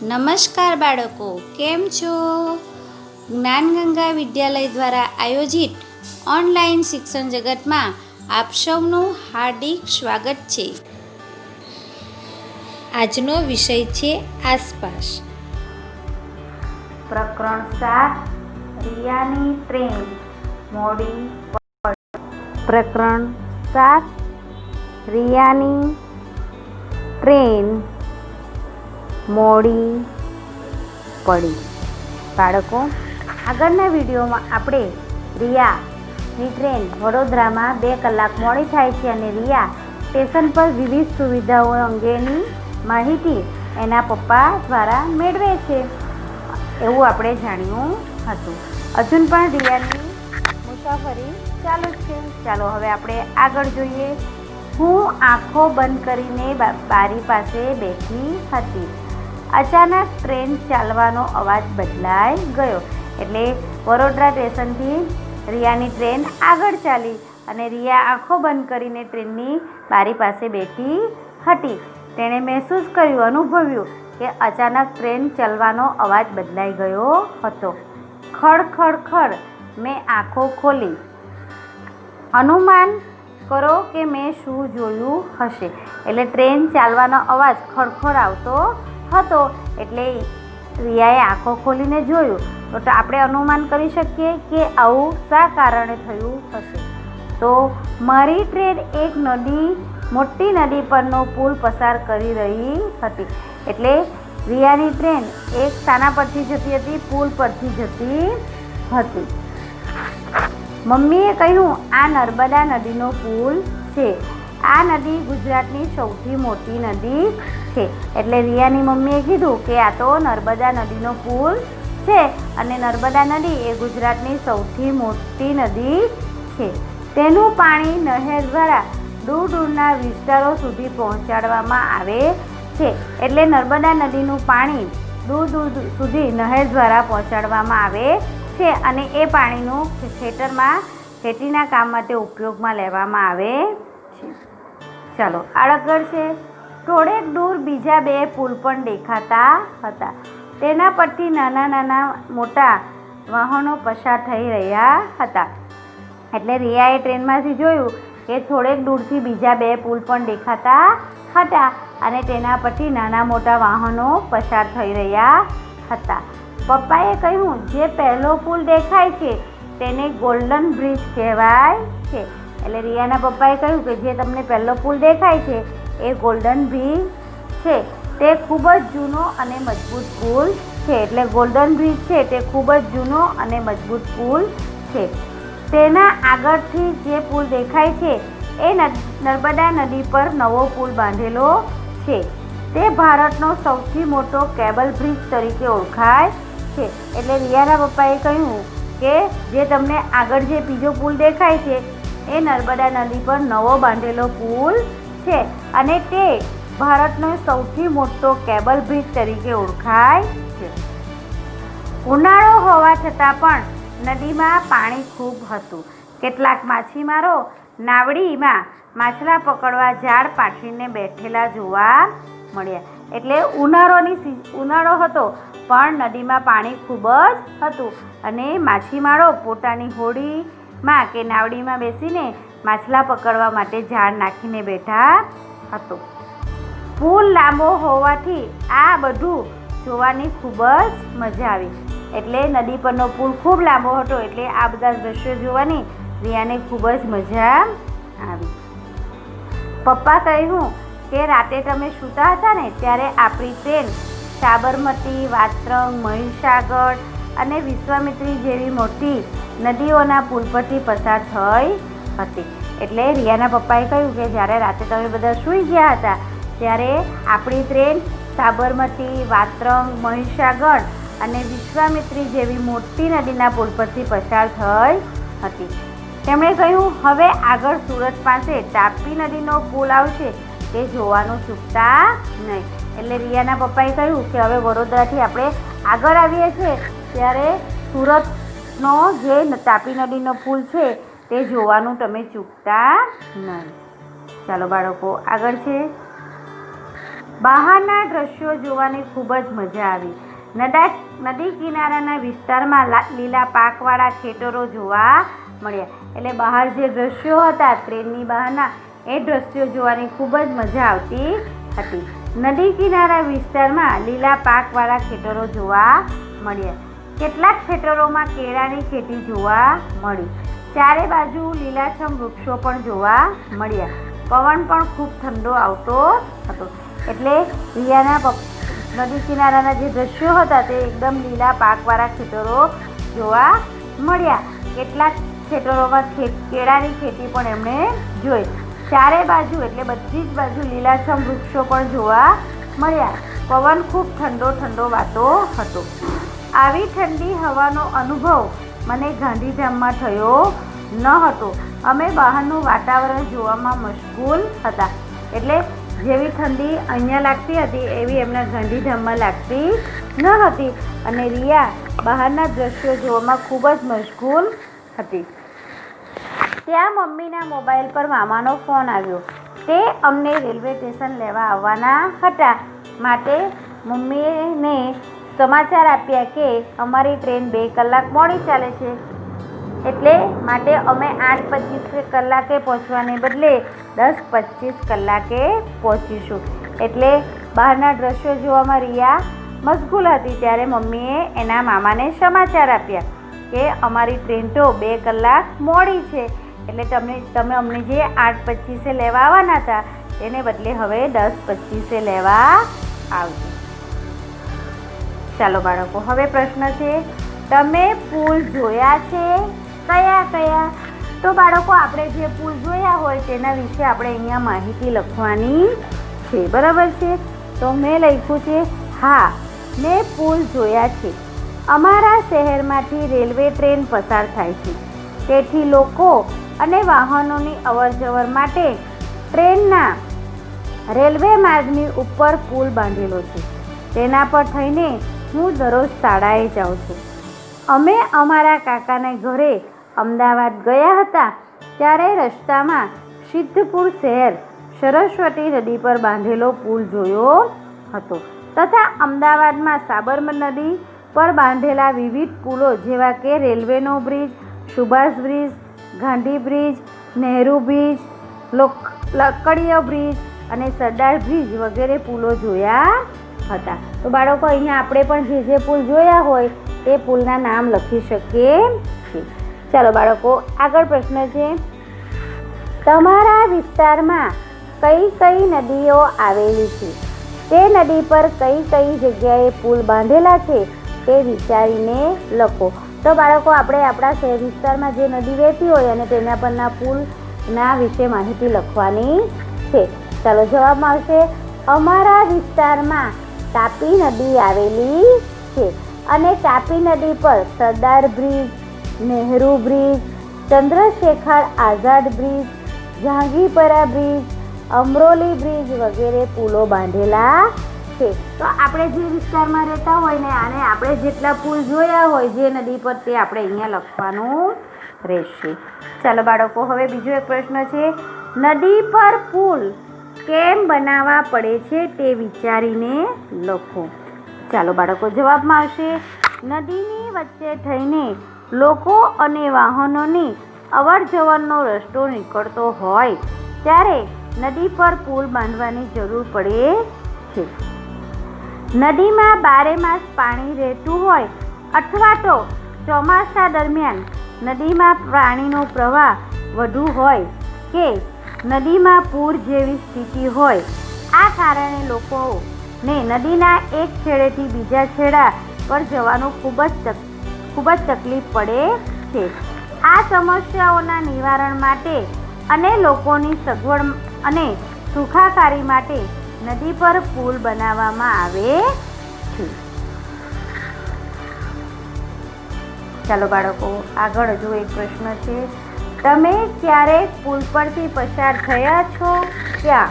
નમસ્કાર બાળકો, કેમ છો? જ્ઞાનગંગા વિદ્યાલય દ્વારા આયોજિત ઓનલાઈન શિક્ષણ જગતમાં આપ સૌનું હાર્દિક સ્વાગત છે. આજનો વિષય છે આસપાસ. પ્રકરણ 7 રિયાની ટ્રેન મોડી પડી. પ્રકરણ 7 રિયાની ટ્રેન મોડી પડી. બાળકો, આગળના વિડીયોમાં આપણે રિયાની ટ્રેન વડોદરામાં 2 કલાક મોડી થાય છે અને રિયા સ્ટેશન પર વિવિધ સુવિધાઓ અંગેની માહિતી એના પપ્પા દ્વારા મેળવે છે એવું આપણે જાણ્યું હતું. હજુ પણ રિયાની મુસાફરી ચાલુ છે. ચાલો હવે આપણે આગળ જોઈએ. હું આંખો બંધ કરીને બારી પાસે બેઠી હતી. અચાનક ટ્રેન ચાલવાનો અવાજ બદલાઈ ગયો. એટલે વડોદરા સ્ટેશનથી રિયાની ટ્રેન આગળ ચાલી અને રિયા આંખો બંધ કરીને ટ્રેનની બારી પાસે બેઠી હતી. તેણે મહેસૂસ કર્યું, અનુભવ્યું કે અચાનક ટ્રેન ચાલવાનો અવાજ બદલાઈ ગયો હતો. ખડ ખડ ખડ. મેં આંખો ખોલી. અનુમાન કરો કે મેં શું જોયું હશે. એટલે ટ્રેન ચાલવાનો અવાજ ખડખડ આવતો હતો. એટલે રિયાએ આંખો ખોલીને જોયું. તો આપણે અનુમાન કરી શકીએ કે આવું શા કારણે થયું હશે. તો મારી ટ્રેન એક મોટી નદી પરનો પુલ પસાર કરી રહી હતી. એટલે રિયાની ટ્રેન એક શાના પરથી જતી હતી? પુલ પરથી જતી હતી. મમ્મીએ કહ્યું, આ નર્મદા નદીનો પુલ છે. આ નદી ગુજરાતની સૌથી મોટી નદી છે. એટલે રિયાની મમ્મીએ કીધું કે આ તો નર્મદા નદીનો પુલ છે અને નર્મદા નદી એ ગુજરાતની સૌથી મોટી નદી છે. તેનું પાણી નહેર દ્વારા દૂર દૂરના વિસ્તારો સુધી પહોંચાડવામાં આવે છે. એટલે નર્મદા નદીનું પાણી દૂર દૂર સુધી નહેર દ્વારા પહોંચાડવામાં આવે છે અને એ પાણીનું ખેતીના કામ માટે ઉપયોગમાં લેવામાં આવે છે. ચાલો આગળ છે. થોડેક દૂર બીજા 2 પુલ પણ દેખાતા હતા. તેના પરથી નાના મોટા વાહનો પસાર થઈ રહ્યા હતા. એટલે રિયાએ ટ્રેનમાંથી જોયું કે થોડેક દૂરથી બીજા 2 પુલ પણ દેખાતા હતા અને તેના પરથી નાના મોટા વાહનો પસાર થઈ રહ્યા હતા. પપ્પાએ કહ્યું, જે પહેલો પુલ દેખાય છે તેને ગોલ્ડન બ્રિજ કહેવાય છે. એટલે રિયાના પપ્પાએ કહ્યું કે જે તમને પહેલો પુલ દેખાય છે એ ગોલ્ડન બ્રિજ છે. તે ખૂબ જ જૂનો અને મજબૂત પુલ છે. એટલે ગોલ્ડન બ્રિજ છે તે ખૂબ જ જૂનો અને મજબૂત પુલ છે. તેના આગળથી જે પુલ દેખાય છે એ નર્મદા નદી પર નવો પુલ બાંધેલો છે. તે ભારતનો સૌથી મોટો કેબલ બ્રિજ તરીકે ઓળખાય છે. એટલે રિયાના પપ્પાએ કહ્યું કે જે તમને આગળ જે બીજો પુલ દેખાય છે એ નર્મદા નદી પર નવો બાંધેલો પુલ છે અને તે ભારતનો સૌથી મોટો કેબલ બ્રિજ તરીકે ઓળખાય છે. ઉનાળો હોવા છતાં પણ નદીમાં પાણી ખૂબ હતું. કેટલાક માછીમારો નાવડીમાં માછલા પકડવા જાળ પાથરીને બેઠેલા જોવા મળ્યા. એટલે ઉનાળો હતો પણ નદીમાં પાણી ખૂબ જ હતું અને માછીમારો પોતાની હોડીમાં કે નાવડીમાં બેસીને માછલા પકડવા માટે જાળ નાખીને બેઠા હતો. પુલ લાંબો હોવાથી આ બધું જોવાની ખૂબ જ મજા આવી. એટલે નદી પરનો પુલ ખૂબ લાંબો હતો એટલે આ બધા દ્રશ્યો જોવાની રિયાને ખૂબ જ મજા આવી. પપ્પા કહ્યું કે રાતે તમે સૂતા હતા ને ત્યારે આપણી ટ્રેન સાબરમતી, વાત્રંગ, મહીસાગર અને વિશ્વામિત્રી જેવી મોટી નદીઓના પુલ પરથી પસાર થઈ હતી. એટલે રિયાના પપ્પાએ કહ્યું કે જ્યારે રાતે તમે બધા સૂઈ ગયા હતા ત્યારે આપણી ટ્રેન સાબરમતી, વાત્રંગ, મહીસાગર અને વિશ્વામિત્રી જેવી મોટી નદીના પુલ પરથી પસાર થઈ હતી. તેમણે કહ્યું, હવે આગળ સુરત પાસે તાપી નદીનો પુલ આવશે તે જોવાનું ચૂકતા નહીં. એટલે રિયાના પપ્પાએ કહ્યું કે હવે વડોદરાથી આપણે આગળ આવીએ છીએ ત્યારે સુરતનો જે તાપી નદીનો પુલ છે તે જોવાનું તમે ચૂકતા નહીં. ચાલો બાળકો આગળ છે. બહારના દ્રશ્યો જોવાની ખૂબ જ મજા આવી. નદી કિનારાના વિસ્તારમાં લીલા પાકવાળા ખેતરો જોવા મળ્યા. એટલે બહાર જે દ્રશ્યો હતા ટ્રેનની બહારના, એ દ્રશ્યો જોવાની ખૂબ જ મજા આવતી હતી. નદી કિનારા વિસ્તારમાં લીલા પાકવાળા ખેતરો જોવા મળ્યા. કેટલાક ખેતરોમાં કેળાની ખેતી જોવા મળી. ચારે બાજુ લીલાછમ વૃક્ષો પણ જોવા મળ્યા. પવન પણ ખૂબ ઠંડો આવતો હતો. એટલે રિયાના નદી કિનારાના જે દ્રશ્યો હતા તે એકદમ લીલા પાકવાળા ખેતરો જોવા મળ્યા. કેટલાક ખેતરોમાં કેળાની ખેતી પણ એમણે જોઈ. ચારે બાજુ એટલે બધી જ બાજુ લીલાછમ વૃક્ષો પણ જોવા મળ્યા. પવન ખૂબ ઠંડો વાતો હતો. આવી ઠંડી હવાનો અનુભવ મને ગાંધીધામમાં થયો ન હતો. અમે બહારનું વાતાવરણ જોવામાં મશગુલ હતા. એટલે જેવી ઠંડી અહીંયા લાગતી હતી એવી એમના ગાંધીધામમાં લાગતી ન હતી. અને રિયા બહારના દ્રશ્યો જોવામાં ખૂબ જ મશગુલ હતી. ત્યાં મમ્મીના મોબાઈલ પર મામાનો ફોન આવ્યો. તે અમને રેલવે સ્ટેશન લેવા આવવાના હતા. માટે મમ્મીને સમાચાર આપ્યા કે અમારી ટ્રેન 2 કલાક મોડી ચાલે છે. એટલે માટે અમે 8:25 કલાકે પહોંચવાને બદલે 10:25 કલાકે પહોંચીશું. એટલે બહારના દ્રશ્યો જોવામાં રિયા મશગુલ હતી. ત્યારે મમ્મીએ એના મામાને સમાચાર આપ્યા કે અમારી ટ્રેન તો 2 કલાક મોડી છે. એટલે તમે અમને જે 8:25 લેવા આવવાના હતા એને બદલે હવે 10:25 લેવા આવજો. ચાલો બાળકો, હવે પ્રશ્ન છે, તમે પુલ જોયા છે? કયા? તો બાળકો, આપણે જે પુલ જોયા હોય તેના વિશે આપણે અહીંયા માહિતી લખવાની છે. બરાબર છે? તો મેં લખ્યું છે, હા, મેં પુલ જોયા છે. અમારા શહેરમાંથી રેલવે ટ્રેન પસાર થાય છે. તેથી લોકો અને વાહનોની અવરજવર માટે ટ્રેનના રેલવે માર્ગની ઉપર પુલ બાંધેલો છે. તેના પર થઈને હું દરરોજ શાળાએ જાઉં છું. અમે અમારા કાકાને ઘરે અમદાવાદ ગયા હતા ત્યારે રસ્તામાં સિદ્ધપુર શહેર સરસ્વતી નદી પર બાંધેલો પુલ જોયો હતો. તથા અમદાવાદમાં સાબરમતી નદી પર બાંધેલા વિવિધ પુલો જેવા કે રેલવેનો bridge, Subhash bridge, Gandhi bridge, Nehru bridge, લકડીયો બ્રિજ અને સરદાર બ્રિજ વગેરે પુલો જોયા હતા. તો બાળકો, અહીંયા આપણે પણ જે પુલ જોયા હોય તે પુલના નામ લખી શકીએ છીએ. ચાલો બાળકો, આગળ પ્રશ્ન છે, તમારા વિસ્તારમાં કઈ નદીઓ આવેલી છે? તે નદી પર કઈ જગ્યાએ પુલ બાંધેલા છે તે વિચારીને લખો. તો બાળકો, આપણે આપણા શહેર વિસ્તારમાં જે નદી વહેતી હોય અને તેના પરના પુલના વિશે માહિતી લખવાની છે. ચાલો, જવાબમાં આવશે, અમારા વિસ્તારમાં તાપી નદી આવેલી છે. અને તાપી નદી પર સરદાર bridge, Nehru bridge, Chandrashekhar Azad bridge, જહાંગીરપરા bridge, Amroli bridge વગેરે પુલો બાંધેલા છે. તો આપણે જે વિસ્તારમાં રહેતા હોય ને અને આપણે જેટલા પુલ જોયા હોય જે નદી પર તે આપણે અહીંયા લખવાનું રહેશે. ચાલો બાળકો, હવે બીજો એક પ્રશ્ન છે, નદી પર પુલ કેમ બનાવવા પડે છે તે વિચારીને લખો. ચાલો બાળકો, જવાબમાં આવશે, નદીની વચ્ચે થઈને લોકો અને વાહનોની અવરજવરનો રસ્તો નીકળતો હોય ત્યારે નદી પર પુલ બાંધવાની જરૂર પડે છે. નદીમાં 12 માસ પાણી રહેતું હોય અથવા તો ચોમાસા દરમિયાન નદીમાં પાણીનો પ્રવાહ વધુ હોય કે નદીમાં પૂર જેવી સ્થિતિ હોય, આ કારણે લોકોને નદીના એક છેડેથી બીજા છેડા પર જવાનું ખૂબ જ તકલીફ પડે છે. આ સમસ્યાઓના નિવારણ માટે અને લોકોની સગવડ અને સુખાકારી માટે નદી પર પુલ બનાવવામાં આવે છે. ચાલો બાળકો, આગળ હજુ એક પ્રશ્ન છે, તમે ક્યારેક પુલ પરથી પસાર થયા છો? ક્યાં?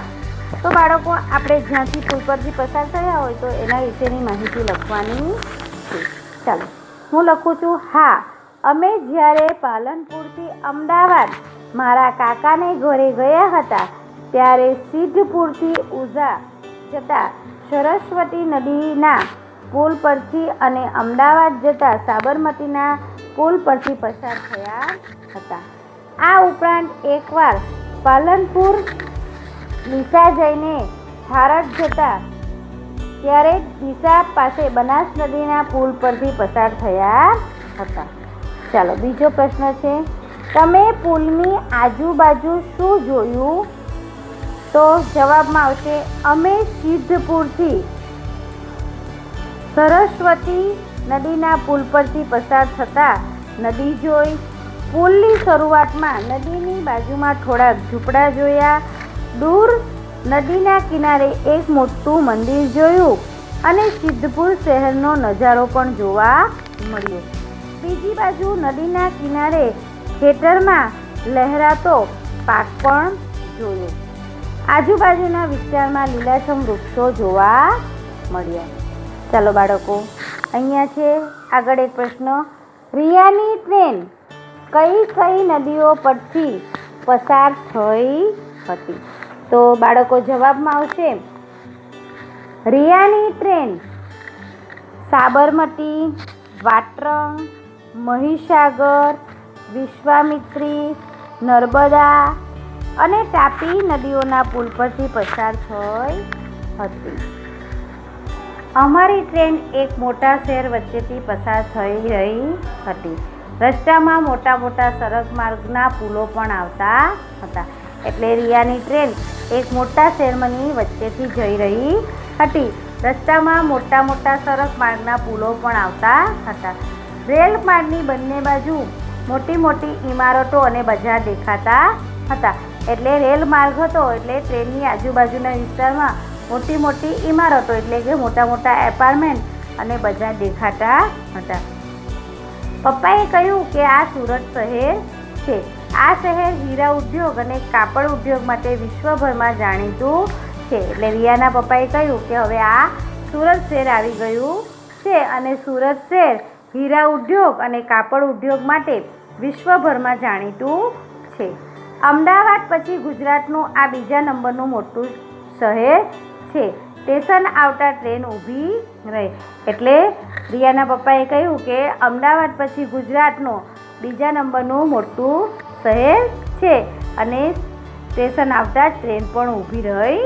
તો બાળકો, આપણે જ્યાંથી પુલ પરથી પસાર થયા હોય તો એના વિશેની માહિતી લખવાની છે. ચાલો, હું લખું છું, હા, અમે જ્યારે પાલનપુરથી અમદાવાદ મારા કાકાને ઘરે ગયા હતા ત્યારે સિદ્ધપુરથી ઉઝા જતા સરસ્વતી નદીના પુલ પરથી અને અમદાવાદ જતા સાબરમતીના પુલ પરથી પસાર થયા હતા. આ ઉપરાંત એકવાર પાલનપુર ડીસા જઈને હારડ જતા ત્યારે ડીસા પાસે બનાસ નદીના પુલ પરથી પસાર થયા હતા. ચાલો બીજો પ્રશ્ન છે, તમે પુલની આજુબાજુ શું જોયું? તો જવાબમાં આવશે અમે સિદ્ધપુરથી સરસ્વતી નદીના પુલ પરથી પસાર થતા નદી જોઈ. પુલની શરૂઆતમાં નદીની બાજુમાં થોડાક ઝૂંપડા જોયા. દૂર નદીના કિનારે એક મોટું મંદિર જોયું અને સિદ્ધપુર શહેરનો નજારો પણ જોવા મળ્યો. બીજી બાજુ નદીના કિનારે ખેતરમાં લહેરાતો પાક પણ જોયો. આજુબાજુના વિસ્તારમાં લીલાછમ વૃક્ષો જોવા મળ્યા. ચાલો બાળકો, અહીંયા છે આગળ એક પ્રશ્ન, રિયાની ટ્રેન કઈ કઈ નદીઓ પરથી પસાર થઈ હતી? તો બાળકો જવાબમાં આવશે રિયાની ટ્રેન સાબરમતી, વાત્રંગ, મહીસાગર, વિશ્વામિત્રી, નર્મદા અને તાપી નદીઓના પુલ પરથી પસાર થઈ હતી. અમારી ટ્રેન એક મોટા શહેર વચ્ચેથી પસાર થઈ રહી હતી. રસ્તામાં મોટા મોટા સડક માર્ગના પુલો પણ આવતા હતા. એટલે રિયાની ટ્રેન એક મોટા શહેરની વચ્ચેથી જઈ રહી હતી. રસ્તામાં મોટા મોટા સડક માર્ગના પુલો પણ આવતા હતા. રેલ માર્ગની બંને બાજુ મોટી મોટી ઇમારતો અને બજાર દેખાતા હતા. એટલે રેલ માર્ગ હતો એટલે ટ્રેનની આજુબાજુના વિસ્તારમાં મોટી મોટી ઇમારતો એટલે કે મોટા મોટા એપાર્ટમેન્ટ અને બજાર દેખાતા હતા. પપ્પાએ કહ્યું કે આ સુરત શહેર છે. આ શહેર હીરા ઉદ્યોગ અને કાપડ ઉદ્યોગ માટે વિશ્વભરમાં જાણીતું છે. એટલે રિયાના પપ્પાએ કહ્યું કે હવે આ સુરત શહેર આવી ગયું છે અને સુરત શહેર હીરા ઉદ્યોગ અને કાપડ ઉદ્યોગ માટે વિશ્વભરમાં જાણીતું છે. અમદાવાદ પછી ગુજરાતનું આ બીજા નંબરનું મોટું શહેર છે. સ્ટેશન આવતા ટ્રેન ઊભી રહે. એટલે રિયાના પપ્પાએ કહ્યું કે અમદાવાદ પછી ગુજરાતનું બીજા નંબરનું મોટું શહેર છે અને સ્ટેશન આવતા ટ્રેન પણ ઊભી રહી.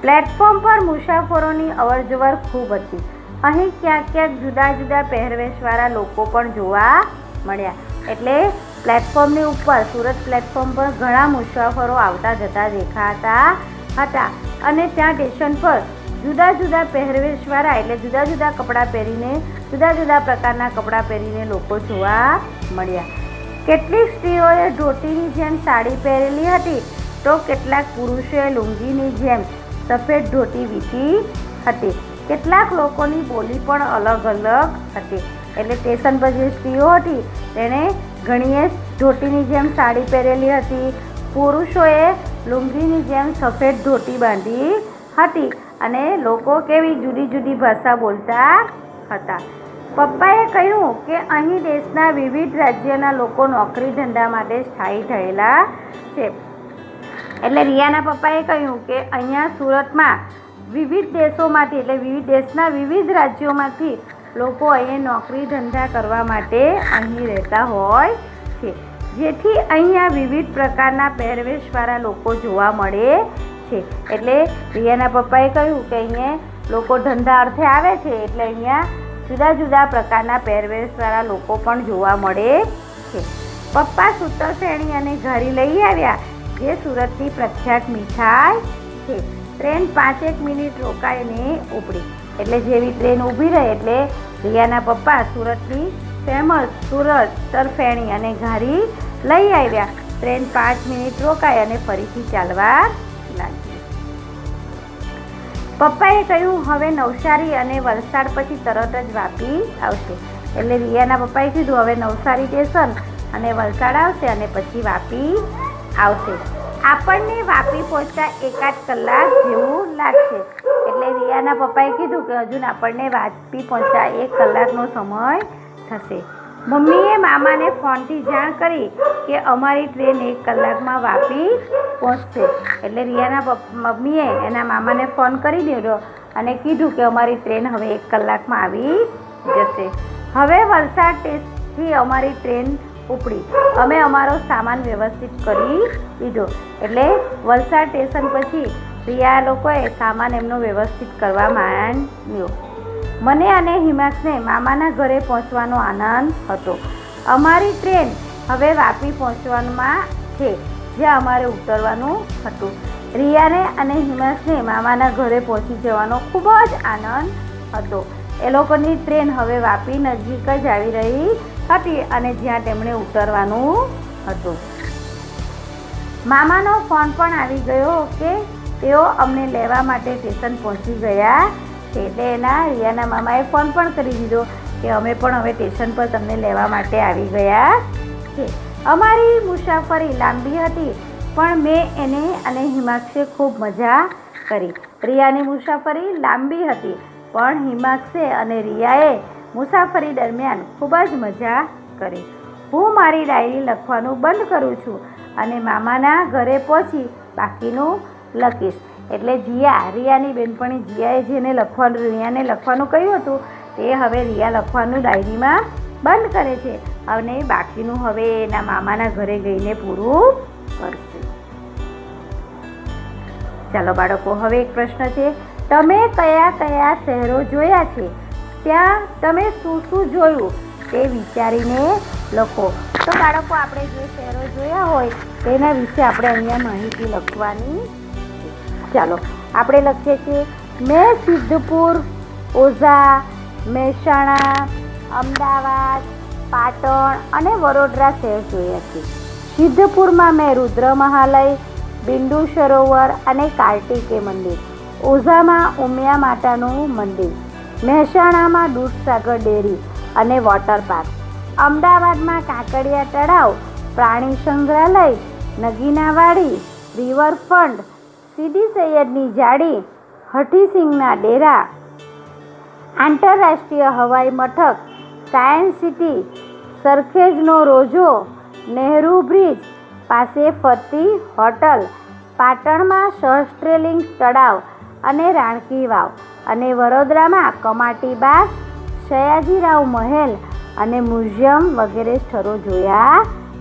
પ્લેટફોર્મ પર મુસાફરોની અવરજવર ખૂબ હતી. અહીં ક્યાંક ક્યાંક જુદા જુદા પહેરવેશવાળા લોકો પણ જોવા મળ્યા. એટલે પ્લેટફોર્મની ઉપર સુરત પ્લેટફોર્મ પર ઘણા મુસાફરો આવતા જતા દેખાતા હતા અને ત્યાં સ્ટેશન પર જુદા જુદા પહેરવેશવાળા એટલે જુદા જુદા કપડાં પહેરીને જુદા જુદા પ્રકારના કપડાં પહેરીને લોકો જોવા મળ્યા. કેટલીક સ્ત્રીઓએ ધોતીની જેમ સાડી પહેરેલી હતી તો કેટલાક પુરુષોએ લુંગીની જેમ સફેદ ધોતી વીંટી હતી. કેટલાક લોકોની બોલી પણ અલગ અલગ હતી. એટલે સ્ટેશન પર જે સ્ત્રીઓ હતી તેણે ઘણીએ ધોતીની જેમ સાડી પહેરેલી હતી. પુરુષોએ લુંગીની જેમ સફેદ ધોતી બાંધી હતી અને લોકો કેવી જુદી જુદી ભાષા બોલતા હતા. પપ્પાએ કહ્યું કે અહીં દેશના વિવિધ રાજ્યના લોકો નોકરી ધંધા માટે સ્થાયી થયેલા છે. એટલે રિયાના પપ્પાએ કહ્યું કે અહીંયા સુરતમાં વિવિધ દેશોમાંથી એટલે વિવિધ દેશના વિવિધ રાજ્યોમાંથી લોકો અહીંયા નોકરી ધંધા કરવા માટે અહીં રહેતા હોય છે. જેથી અહીંયા વિવિધ પ્રકારના પહેરવેશવાળા લોકો જોવા મળે છે. એટલે રિયાના પપ્પાએ કહ્યું કે અહીંયા લોકો ધંધા અર્થે આવે છે એટલે અહીંયા જુદા જુદા પ્રકારના પહેરવેશવાળા લોકો પણ જોવા મળે છે. પપ્પા સૂતરફેણી અને ઘારી લઈ આવ્યા જે સુરતની પ્રખ્યાત મીઠાઈ છે. ટ્રેન 5 મિનિટ રોકાઈને ઉપડી. એટલે જેવી ટ્રેન ઊભી રહે એટલે રિયાના પપ્પા સુરતની ફેમસ સૂતરફેણી અને ઘારી લઈ આવ્યા. ટ્રેન 5 મિનિટ રોકાઈ અને ફરીથી ચાલવા લાગી. પપ્પાએ કહ્યું હવે નવસારી અને વલસાડ પછી તરત જ વાપી આવશે. એટલે રિયાના પપ્પાએ કીધું હવે નવસારી સ્ટેશન અને વલસાડ આવશે અને પછી વાપી આવશે. આપણને વાપી પહોંચતા 1 કલાક જેવું લાગશે. એટલે રિયાના પપ્પાએ કીધું કે હજુ આપણને વાપી પહોંચતા 1 કલાકનો સમય થશે. મમ્મીએ મામાને ફોનથી જાણ કરી કે અમારી ટ્રેન 1 કલાકમાં વાપી પહોંચશે. એટલે રિયાના મમ્મીએ એના મામાને ફોન કરી દીધો અને કીધું કે અમારી ટ્રેન હવે 1 કલાકમાં આવી જશે. હવે વલસાડ સ્ટેશનથી અમારી ટ્રેન ઉપડી. અમે અમારો સામાન વ્યવસ્થિત કરી દીધો. એટલે વલસાડ સ્ટેશન પછી રિયા લોકોએ સામાન એમનો વ્યવસ્થિત કરવા માંડ્યો. મને અને હિમાંશને મામાના ઘરે પહોંચવાનો આનંદ હતો. અમારી ટ્રેન હવે વાપી પહોંચવામાં છે, જ્યાં અમારે ઉતરવાનું હતું. રિયાને અને હિમાંશને મામાના ઘરે પહોંચી જવાનો ખૂબ જ આનંદ હતો. એ લોકોની ટ્રેન હવે વાપી નજીક જ આવી રહી હતી અને જ્યાં તેમણે ઉતરવાનું હતું. મામાનો ફોન પણ આવી ગયો કે તેઓ અમને લેવા માટે સ્ટેશન પહોંચી ગયા છે. એટલે રિયાના મામાએ ફોન પણ કરી દીધો કે અમે પણ હવે સ્ટેશન પર તમને લેવા માટે આવી ગયા છે. અમારી મુસાફરી લાંબી હતી પણ મેં એને અને હિમાંશે ખૂબ મજા કરી. રિયાની મુસાફરી લાંબી હતી પણ હિમાંશે અને રિયાએ મુસાફરી દરમિયાન ખૂબ જ મજા કરી. હું મારી ડાયરી લખવાનું બંધ કરું છું અને મામાના ઘરે પહોંચી બાકીનું લખીશ. એટલે રિયાની બેનપણી જીયાએ જેને રિયાને લખવાનું કહ્યું હતું તે હવે રિયા લખવાનું ડાયરીમાં બંધ કરે છે અને બાકીનું હવે એના મામાના ઘરે ગઈને પૂરું કરશે. ચાલો બાળકો, હવે એક પ્રશ્ન છે. તમે કયા કયા શહેરો જોયા છે? ત્યાં તમે શું શું જોયું તે વિચારીને લખો. તો બાળકો, આપણે જે શહેરો જોયા હોય તેના વિશે આપણે અહીંયા માહિતી લખવાની. ચાલો આપણે લખીએ છીએ. મેં સિદ્ધપુર, ઓઝા, મહેસાણા, અમદાવાદ, પાટણ અને વડોદરા શહેર જોયા છે. સિદ્ધપુરમાં મેં રુદ્ર મહાલય, બિંદુ સરોવર અને કાર્તિકેય મંદિર, ઓઝામાં ઉમિયા માતાનું મંદિર, મહેસાણામાં દૂધસાગર ડેરી અને વોટર પાર્ક, અમદાવાદમાં કાંકરિયા તળાવ, પ્રાણી સંગ્રહાલય, નગીનાવાડી, રિવરફ્રન્ટ, સીદી સૈયદની જાળી, હઠીસિંગના ડેરા, આંતરરાષ્ટ્રીય હવાઈ મથક, સાયન્સ સિટી, સરખેજનો રોજો, નહેરુ બ્રિજ પાસે ફરતી હોટલ, પાટણમાં સહસ્ત્રલિંગ તળાવ અને રાણકી વાવ અને વડોદરામાં કમાટી બાગ, સયાજીરાવ મહેલ અને મ્યુઝિયમ વગેરે સ્થળો જોયા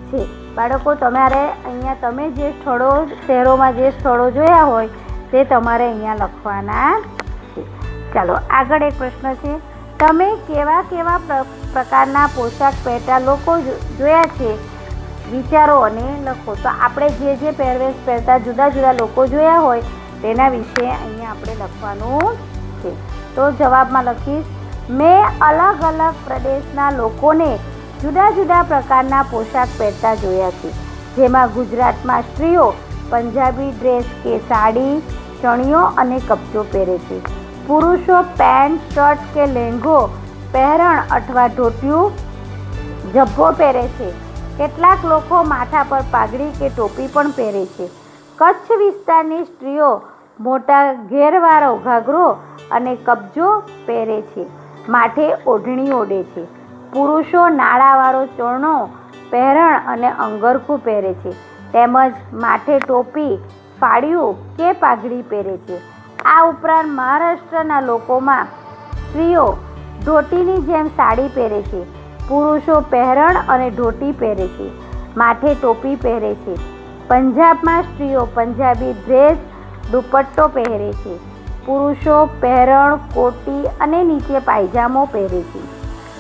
છે. બાળકો, તમારે અહીંયા તમે જે શહેરોમાં જે સ્થળો જોયા હોય તે તમારે અહીંયા લખવાના છે. ચાલો આગળ એક પ્રશ્ન છે. તમે કેવા કેવા પ્રકારના પોશાક પહેરતા લોકો જોયા છે? વિચારો અને લખો. તો આપણે જે પહેરવેશ પહેરતા જુદા જુદા લોકો જોયા હોય તેના વિશે અહીંયા આપણે લખવાનું છે. તો જવાબમાં લખીશ, મેં અલગ અલગ પ્રદેશના લોકોને જુદા જુદા પ્રકારના પોશાક પહેરતા જોયા છે. જેમાં ગુજરાતમાં સ્ત્રીઓ પંજાબી ડ્રેસ કે સાડી, ચણિયો અને કપચો પહેરે છે. પુરુષો પેન્ટ, શર્ટ કે લેંઘો, પહેરણ અથવા ધોતિયું, જબ્બો પહેરે છે. કેટલાક લોકો માથા પર પાઘડી કે ટોપી પણ પહેરે છે. કચ્છ વિસ્તારની સ્ત્રીઓ મોટા ઘેરવાળો ઘાઘરો અને કબજો પહેરે છે. માથે ઓઢણી ઓઢે છે. પુરુષો નાળાવાળો ચોરણો, પહેરણ અને અંગરખું પહેરે છે. તેમજ માથે ટોપી, ફાળિયું કે પાઘડી પહેરે છે. આ ઉપરાંત મહારાષ્ટ્રના લોકોમાં સ્ત્રીઓ ધોતીની જેમ સાડી પહેરે છે. પુરુષો પહેરણ અને ધોતી પહેરે છે. માથે ટોપી પહેરે છે. પંજાબમાં સ્ત્રીઓ પંજાબી ડ્રેસ, દુપટ્ટો પહેરે છે. પુરુષો પહેરણ, કોટી અને નીચે પાયજામો પહેરે છે.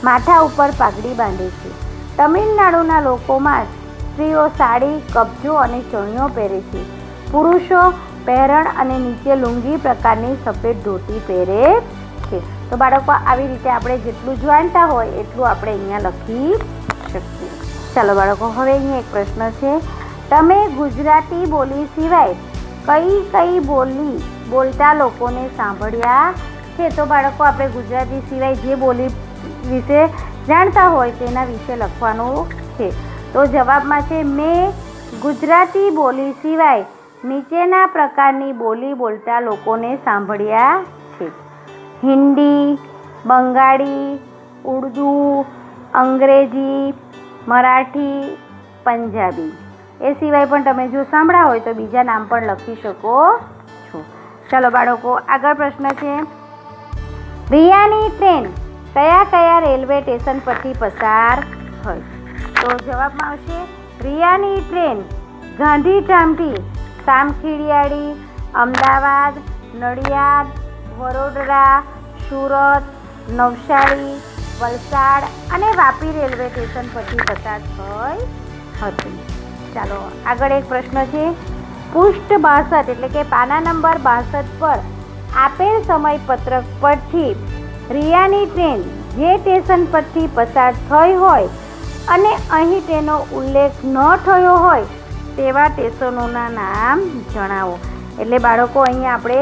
માથા ઉપર પાઘડી બાંધે છે. તમિલનાડુના લોકોમાં સ્ત્રીઓ સાડી, કબજો અને ચણિયો પહેરે છે. પુરુષો પહેરણ અને નીચે લુંગી પ્રકારની સફેદ ધોતી પહેરે છે. તો બાળકો, આવી રીતે આપણે જેટલું જાણતા હોય એટલું આપણે અહીંયા લખી શકીએ. ચાલો બાળકો, હવે અહીંયા એક પ્રશ્ન છે. તમે ગુજરાતી બોલી સિવાય કઈ કઈ બોલી બોલતા લોકોને સાંભળ્યા છે? તો બાળકો, આપણે ગુજરાતી સિવાય જે બોલી વિશે જાણતા હોય તેના વિશે લખવાનું છે. તો જવાબમાં છે, મેં ગુજરાતી બોલી સિવાય નીચેના પ્રકારની બોલી બોલતા લોકોને સાંભળ્યા છે. હિન્દી, બંગાળી, ઉર્દૂ, અંગ્રેજી, મરાઠી, પંજાબી. એ સિવાય પણ તમે જો સાંભળ્યા હોય તો બીજા નામ પણ લખી શકો છો. ચાલો બાળકો, આગળ પ્રશ્ન છે, રિયાની ટ્રેન કયા કયા રેલવે સ્ટેશન પરથી પસાર થઈ? તો જવાબમાં આવશે રિયાની ટ્રેન ગાંધીધામથી સામખિયાળી, અમદાવાદ, નડિયાદ, વડોદરા, સુરત, નવસારી, વલસાડ અને વાપી રેલવે સ્ટેશન પરથી પસાર થઈ હતી. ચાલો આગળ એક પ્રશ્ન છે, પૃષ્ઠ 62 એટલે કે પાના નંબર 62 પર આપેલ સમયપત્રક પરથી રિયાની ટ્રેન જે સ્ટેશન પરથી પસાર થઈ હોય અને અહીં તેનો ઉલ્લેખ ન થયો હોય તેવા સ્ટેશનોના નામ જણાવો. એટલે બાળકો, અહીંયા આપણે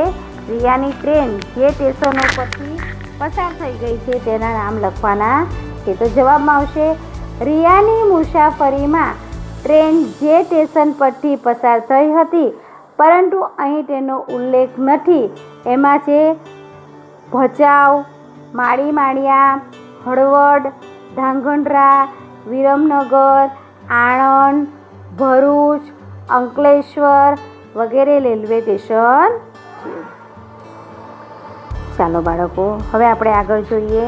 રિયાની ટ્રેન જે સ્ટેશનો પરથી પસાર થઈ ગઈ છે તેના નામ લખવાના છે. તો જવાબમાં આવશે રિયાની મુસાફરીમાં ટ્રેન જે સ્ટેશન પરથી પસાર થઈ હતી પરંતુ અહીં તેનો ઉલ્લેખ નથી એમાં છે ભચાઉ, માળીમાળિયા, હળવદ, ધાંગધ્રા, વિરમનગર, આણંદ, ભરૂચ, અંકલેશ્વર વગેરે રેલવે સ્ટેશન છે. ચાલો બાળકો, હવે આપણે આગળ જોઈએ,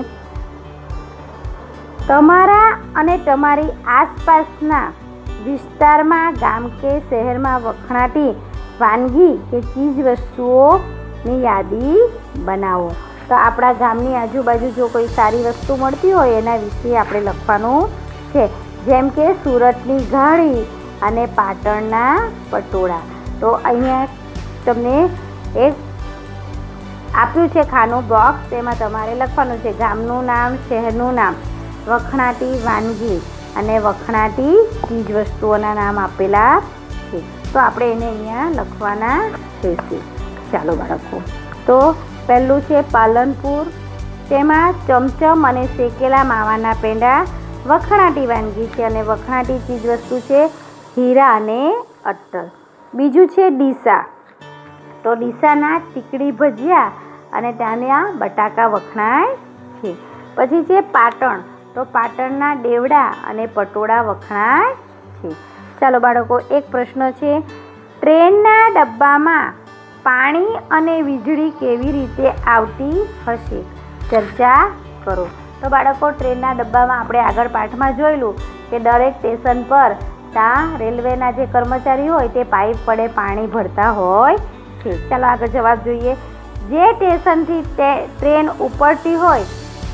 તમારા અને તમારી આસપાસના વિસ્તારમાં ગામ કે શહેરમાં વખણાતી વાનગી કે ચીજ વસ્તુઓની યાદી બનાવો. તો આપણા ગામની આજુબાજુ જો કોઈ સારી વસ્તુ મળતી હોય એના વિશે આપણે લખવાનું છે, જેમ કે સુરતની ઘાણી અને પાટણના પટોળા. તો અહીંયા તમને એક આપ્યું છે ખાનું બોક્સ, તેમાં તમારે લખવાનું છે ગામનું નામ, શહેરનું નામ, વખણાતી વાનગી અને વખણાતી ચીજ વસ્તુઓના નામ આપેલા છે. તો આપણે એને અહીંયા લખવાના રહેશે. ચાલો બાળકો, તો પહેલું છે પાલનપુર, તેમાં ચમચમ અને શેકેલા માવાના પેંડા વખણાતી વાનગી છે અને વખણાતી ચીજ વસ્તુ છે હીરા અને અત્તર. બીજું છે ડીસા, તો ડીસાના ચીકડી ભજીયા અને ત્યાંના બટાકા વખણાય છે. પછી છે પાટણ, તો પાટણના દેવડા અને પટોળા વખણાય છે. ચાલો બાળકો, એક પ્રશ્ન છે, ટ્રેનના ડબ્બામાં પાણી અને વીજળી કેવી રીતે આવતી હશે? ચર્ચા કરો. તો બાળકો, ટ્રેનના ડબ્બામાં આપણે આગળ પાઠમાં જોયેલું કે દરેક સ્ટેશન પર ત્યાં રેલવેના જે કર્મચારી હોય તે પાઇપ વડે પાણી ભરતા હોય છે. ચાલો આગળ જવાબ જોઈએ. જે સ્ટેશનથી ટ્રેન ઉપડતી હોય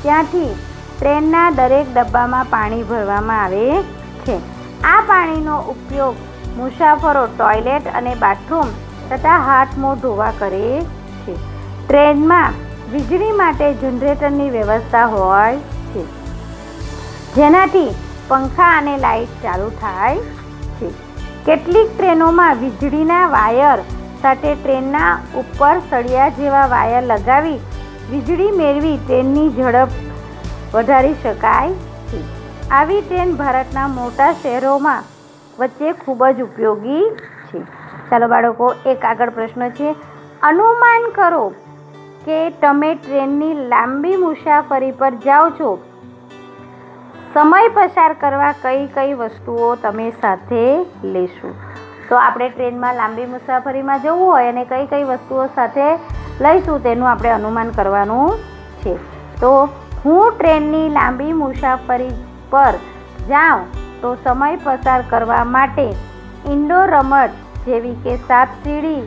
ત્યાંથી ટ્રેનના દરેક ડબ્બામાં પાણી ભરવામાં આવે છે. આ પાણીનો ઉપયોગ મુસાફરો ટોયલેટ અને બાથરૂમ તથા હાથ મોં ધોવા કરે છે. ટ્રેનમાં વીજળી માટે જનરેટરની વ્યવસ્થા હોય છે, જેનાથી પંખા અને લાઇટ ચાલુ થાય છે. કેટલીક ટ્રેનોમાં વીજળીના વાયર સાથે ટ્રેનના ઉપર સળિયા જેવા વાયર લગાવી વીજળી મેળવી ટ્રેનની ઝડપ વધારી શકાય છે. આવી ટ્રેન ભારતના મોટા શહેરોમાં વચ્ચે ખૂબ જ ઉપયોગી છે. ચાલો બાળકો, એક આગળ પ્રશ્ન છે, અનુમાન કરો કે તમે ટ્રેનની લાંબી મુસાફરી પર જાઓ છો, સમય પસાર કરવા કઈ કઈ વસ્તુઓ તમે સાથે લેશો? તો આપણે ટ્રેનમાં લાંબી મુસાફરીમાં જવું હોય અને કઈ કઈ વસ્તુઓ સાથે લઈશું તેનું આપણે અનુમાન કરવાનું છે. તો હું ટ્રેનની લાંબી મુસાફરી પર જાઉં તો સમય પસાર કરવા માટે ઇન્ડોર રમત જેવી કે સાપસીડી,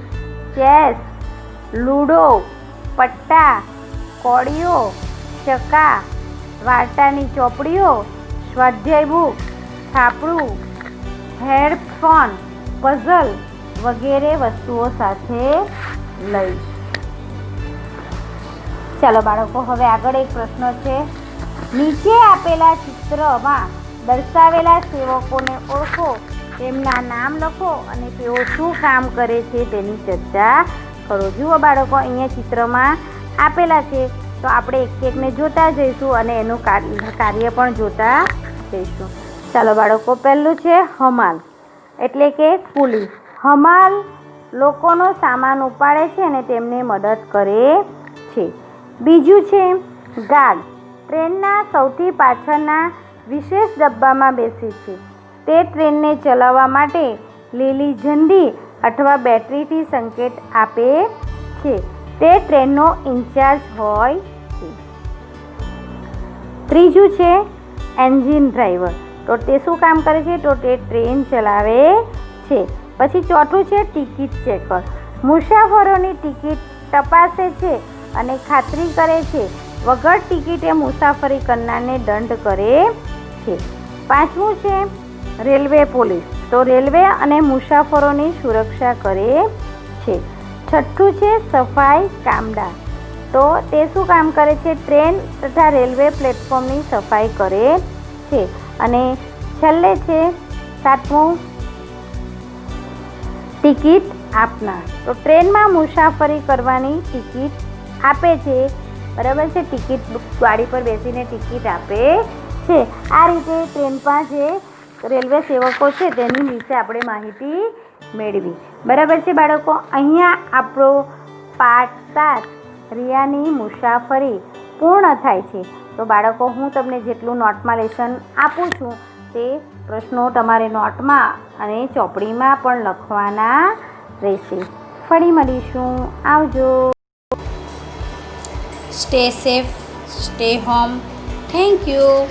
ચેસ, લૂડો, પટ્ટા, કોડીઓ, ચક્કા, વાર્તાની ચોપડીઓ, સ્વાધ્યાય બુક, છાપડું, હેડફોન, પઝલ વગેરે વસ્તુઓ સાથે લઈશ. ચાલો બાળકો, હવે આગળ એક પ્રશ્ન છે, નીચે આપેલા ચિત્રમાં દર્શાવેલા સેવકોને ઓળખો, તેમના નામ લખો અને તેઓ શું કામ કરે છે તેની ચર્ચા કરો. જુઓ બાળકો, અહીંયા ચિત્રમાં આપેલા છે તો આપણે એક એકને જોતા જઈશું અને એનું કાર્ય પણ જોતા જઈશું. ચાલો બાળકો, પહેલું છે હમાલ એટલે કે કુલી. હમાલ લોકોનો સામાન ઉપાડે છે અને તેમને મદદ કરે છે. બીજું છે ગાર્ડ, ટ્રેનના સૌથી પાછળના વિશેષ ડબ્બામાં બેસે છે. તે ટ્રેનને ચલાવવા માટે લીલી ઝંડી અથવા બેટરીથી સંકેત આપે છે. તે ટ્રેનનો ઇન્ચાર્જ હોય છે. ત્રીજું છે એન્જિન ડ્રાઈવર. તો તે શું કામ કરે છે? તો તે ટ્રેન ચલાવે છે. પછી ચોથું છે ટિકિટ ચેકર. મુસાફરોની ટિકિટ તપાસે છે અને ખાતરી કરે છે. વગર ટિકિટે મુસાફરી કરનારને દંડ કરે છે. પાંચમું છે રેલવે પોલીસ. તો રેલવે અને મુસાફરોની સુરક્ષા કરે છે. છઠ્ઠું છે સફાઈ કામદાર. તો તે શું કામ કરે છે? ટ્રેન તથા રેલવે પ્લેટફોર્મની સફાઈ કરે છે. અને છેલ્લે છે સાતમું ટિકિટ આપનાર. તો ટ્રેનમાં મુસાફરી કરવાની ટિકિટ આપે છે. બરાબર છે. ટિકિટ ગાડી પર બેસીને ટિકિટ આપે છે. આ રીતે ટ્રેનમાં જે રેલવે સેવકો છે તેની વિશે આપણે માહિતી મેળવી. બરાબર છે બાળકો. અહીંયા આપણો પાઠ 7 રિયાની મુસાફરી પૂર્ણ થાય છે. તો બાળકો, હું તમને જેટલું નોટમાં લેસન આપું છું તે પ્રશ્નો તમારે નોટમાં અને ચોપડીમાં પણ લખવાના રહેશે. ફરી મળીશું. આવજો. Stay safe, stay home. Thank you.